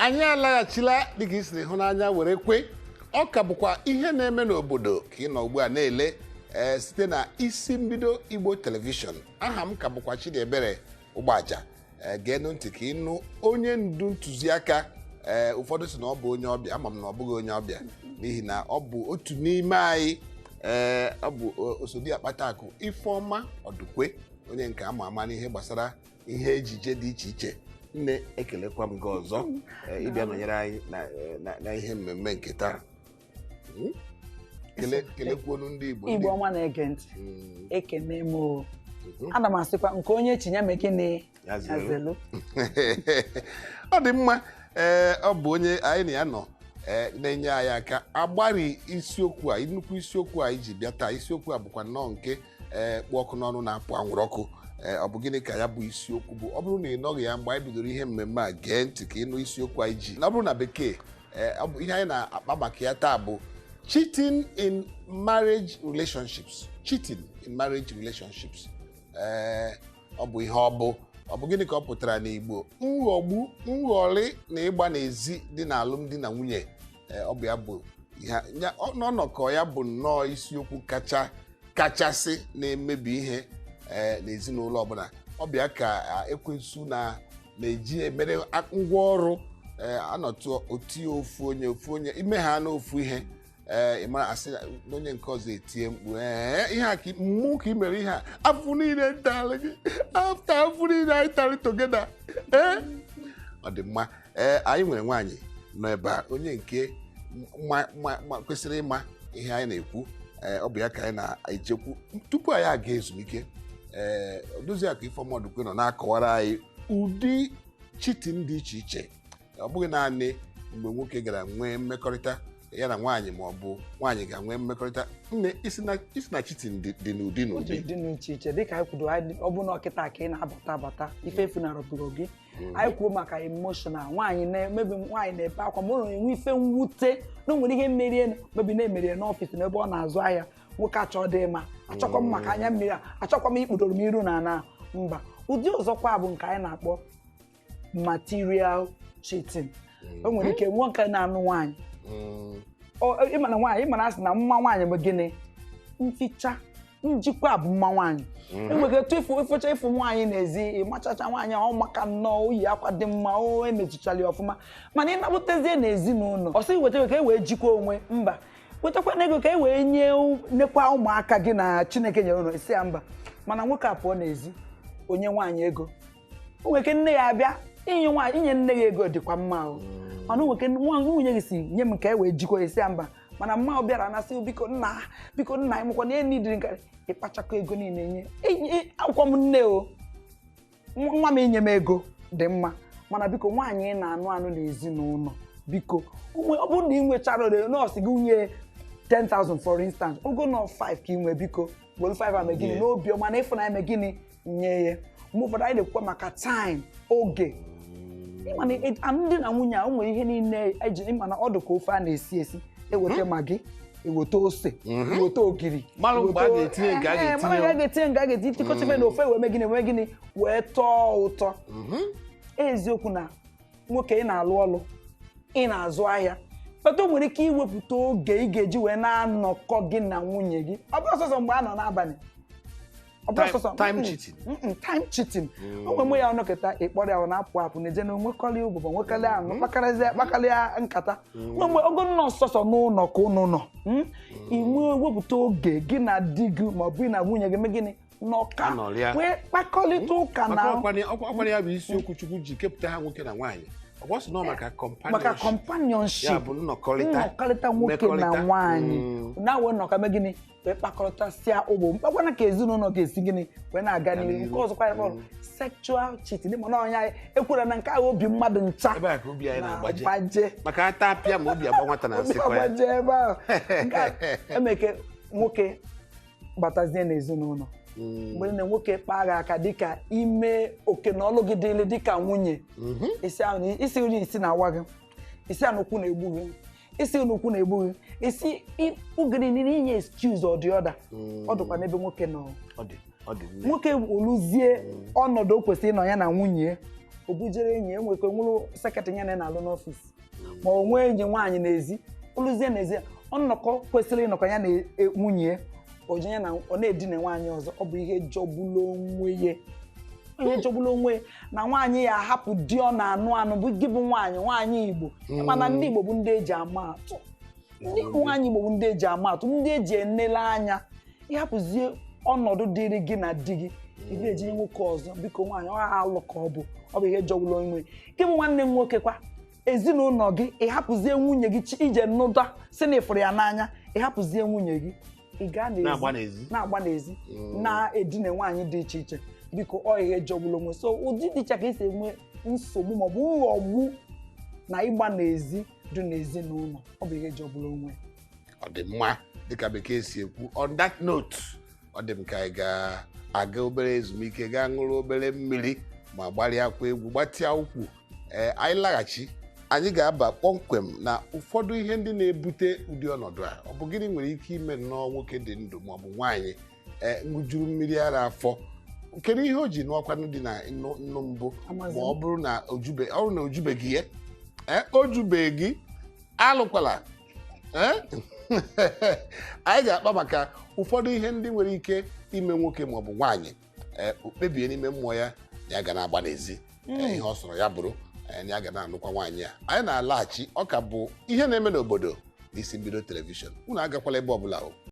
anyị alaghachila dịka isi ịhụnanya were kwe ọ ka bụkwa ihe na-eme n'obodo ka ị nọ ugbu a na-ele site na isi mbido Igbo telivishọn. Aha m ka bụkwa Chidiebere Ụgbaja. Geenụ ntị ka ịnụ onye ndu ntụziaka. Ụfọdụ sị na ọ bụ onye ọbịa, ama m na ọ bụghị onye ọbịa n'ihi na ọ bụ otu n'ime anyị. Ọ bụ Osodi Akpatakụ Ifeọma Ọdụkwe, onye nke ama ama n'ihe gbasara ihe ejije dị iche iche. Nne, ekelekwa m gị ọzọ ịbịa nọnyere anyị na ihe mmemme nke taa. Kelekwuonu ndị Igbo ọma na-ege ntị. Ekene m. Ana m asịkwa nke onye chinye me gịnị yazelu. Ọ dị mma. Ọ bụ onye anyị na ya nọ na-enye anyị aka agbari isiokwu a, nnukwu isiokwu a iji bịa taa. Isiokwu a bụkwa nnọọ nke kpụ ọkụ n'ọnụ na-apụ anwụrụ ọkụ. Ọ bụ gịnị ka ya bụ isiokwu bụ? Ọ bụrụ na ị nọghị ya mgbe anyị bidoro ihe mmemme a, gee ntị ka ịnụ isiokwu anyị ji. Ọ bụrụ na bekee, ọ bụ ihe anyị na-akpa maka ya taa bụ cheating in marriage relationships. Cheating in marriage relationships. Ọ bụ ihe ọ bụ gịnị ka ọ pụtara n'Igbo? Nghọgbu, nghọrị na ịgba n'ezi dị n'alụmdi na nwunye. Ọ bụ ya bụ n'ọnọkọ ya bụ nnọọ isiokwu kachasị na-emebi ihe n'ezinụlọ ọbụla. Ọ bịa ka ekwensu na-eji emere ngwaọrụ anọtụ oti ofu onye ime ha n'ofu ihe. Ịmara asị na onye nke ọzọ etie mkpu ihe a ka mmụ ka ị mere ihe a afọ niile ntarị gị afta afọ niile anyị tarị togeda. Ọ dị mma. Anyị nwere nwaanyị nọ ebe a, onye nke kwesịrị ịma ihe anyị na-ekwu. Ọ bụ ya ka anyị na-echekwu tupu anyị aga ezumike. Odoziakụ Ifeọma Ọdụkwe nọ na-akọwara anyị ụdị cheating dị iche iche. Ọ bụghị naanị mgbe nwoke gara nwee mmekọrịta ya na nwaanyị, ma ọ bụ nwaanyị ga-nwee mmekọrịta. Nne, isi na cheating dị n'ụdị dị n'iche iche dịka anyị kwudo. Ọ bụ na ọkịta ka ị na-abata ife efunarọbụrụ gị. Anyị kwuo maka emotional. Nwaanyị na-ebe akwa ma ọ na-enwe ife mwute na o nwere ihe mmeri mebi na-emeri n'ọfịs na ebe ọ na-azụ ahịa. Nwoke achọ dị mma, achọkwa m maka anya mmiri, achọkwa m ikpudoro m iru na ana mba. Ụdị ọzọkwa bụ nke anyị na-akpọ material cheating. O nwere ike nwoke na-anụ nwaanyị, ịmana nwaanyị, ịmana asị na mma nwaanyị bụ gịnị? Mficha, njikwa bụ mma nwaanyị. Enwere etu ifecha ịfụ nwaanyị n'ezi, ịmachacha nwaanyị ọ maka nnọọ oyi akwa dị mma, o emechichara ya ọfụma, mana ịnapụtazie n'ezinụlọ ọ sị weta ka e wee jikwa onwe. Mba, wetakwa n'ego ka e wee nyekwa ụmụaka gị na Chineke nyere ụlọ isi ya. Mba, mana nwoke a pụọ n'ezi onye nwaanyị ego. O nwere ike nne ya abịa inye nne ya ego dịkwa mma o, mana nwunye gị si nye m ka e wee jikwa isi ya. Mba, mana mma ọ bịara anasị biko nna ịmụkwa na enyi dịrị nkarị ịkpachakwa ego niile nye akwụkwọ m nne o, nwa m inye m ego dị mma, mana biko nwaanyị na-anụ n'ezinụlọ, biko ọ bụrụ na ị nwechara nọọsụ gị nwunye 10,000 for instance, ogo nọ 5 ka ị nwee, biko were 5 a megịnị n'obi ọma na ịfụnanya megịnị nye ya. Mgbe ụfọdụ anyị na-ekwukwa maka time, oge. Ịmana ndị na nwunye a, o nwere ihe niile eji. Ịmana ọ dị ka ofe a na-esi eweta magi, eweta ose, eweta ogiri, ga-etinye nke a ga-etinye tikọchebe na ofe wee megịnị wee tọọ ụtọ. Eziokwu na nwoke ị na-alụ ọlụ, ị na-azụ ahịa, kpata o nwere ike iwepụta oge ị ga-eji wee na-anọkọ gị na nwunye gị. Ọ bụrụ sọsọ mgbe a nọ n'abalị, time cheating. O nwere mgbe ya ọnọkịta ịkpọrọ ya ọ na-apụ na-eje na nwekọrị ụbụbọ, nwekọrị anụ, kpakarịa nkata. Nwe mgbe ogo nọ sọsọ n'ụlọ ka ụnụ nọ, inwe wepụta oge gị na di gị ma ọ bụ na nwunye gị megịnị n'ọka wee kpakọrịta ụka. Na ọkwara ya bụ isiokwu Chukwu ji kepụta ha nwoke na nwaanyị. Maka companionship, ya bụ nnọkọrịta nwoke na nwaanyị na-awe nnọkọ megịnị wee kpakọrịtasịa ụgbọ mkpakwana ka ezinụlọ ga-esi gịnị wee na-aga n'ihu. Nke ọzọkwa ya kpọrọ sexual cheating. Mana ọnya ekwere na nke ahụ obi mmadụ ncha ebe a ka obi anyị na-agbaje maka ata apịa ma obi agba nwata na nsịkwa ya ebe ahụ. Emeke nwoke batazie n'ezinụlọ, mgbe na nwoke kpagha aka dịka ime oke na ọlụ gị dịrị dịka nwunye. Isi onye isi na-awa gị, isi anụkwu na-egbu gị, isi unukwu na-egbu gị, isi ugiri n'inye excuse ọ dị ọda. Ọ dịkwa n'ebe nwoke nọ. Nwoke oluzie ọnọdụ o kwesịrị ịnọ ya na nwunye, o bujere enyi enwekwa nwụrụ sekretarị ya na-alụ n'ọfịs ma o nwee enyi nwaanyị n'ezi ụlụzie n'ezi nnọkọ kwesịrị ịnọkọ ya na nwunye oje ya na ọ na-edina nwaanyị ọzọ ọ bụ ihe jọgbulu onwe na nwaanyị ya ahapụ di ọ na-anụ bụ gị bụ nwaanyị Igbo mana ndị Igbo bụ ndị eji ama atụ ndị nwaanyị Igbo bụ ndị eji ama atụ ndị eji enele anya ịhapụzie ọnọdụ dịrị gị na di gị ị ga-eji nwoke ọzọ biko nwaanyị ọ alụ ka ọ bụ ihe jọgbulu onwe gị bụ nwanne m nwoke kwa ezinụlọ gị ịhapụzie nwunye gị ije nụda si na ịfụrụ ya n'anya ịhapụzie nwunye gị ị gaa na-agba n'ezi na-edina nwaanyị dị iche iche biko ọ ihe jọgbulu onwe so ụdị dịcha ka esi enwe nsogbu maọbụ nghọgbu na ịgba n'ezi dị n'ezinụlọ ọ bụ ihe jọgbulu onwe ọ dị mma dịka bekee si ekwu on that note ọ dị m ka anyị ga-aga obere ezumike gaa ṅụrụ obere mmiri ma gbarịakwa egwu gbatịa ụkwụ anyị laghachi anyị ga-aba kpọmkwem na ụfọdụ ihe ndị na-ebute ụdị ọnọdụ a ọ bụ gịnị nwere ike ime nnọọ nwoke dị ndụ maọbụ nwaanyị ṅụjuru mmiri ara afọ kedu ihe o ji n'ọkwanụ dị na nnu mbụ ma ọ bụrụ na ojubeghị ya ojubeghị alụkwala anyị ga-akpa maka ụfọdụ ihe ndị nwere ike ime nwoke maọbụ nwaanyị kpebie n'ime mmụọ ya na ya ga na-agba n'ezi ihe ọ sọrọ ya bụrụ ya ga na-anụkwa nwaanyị a anyị na-alaghachi ọ ka bụ ihe na-eme n'obodo n'isi mbido telivishọn unu agakwala ebe ọbụla o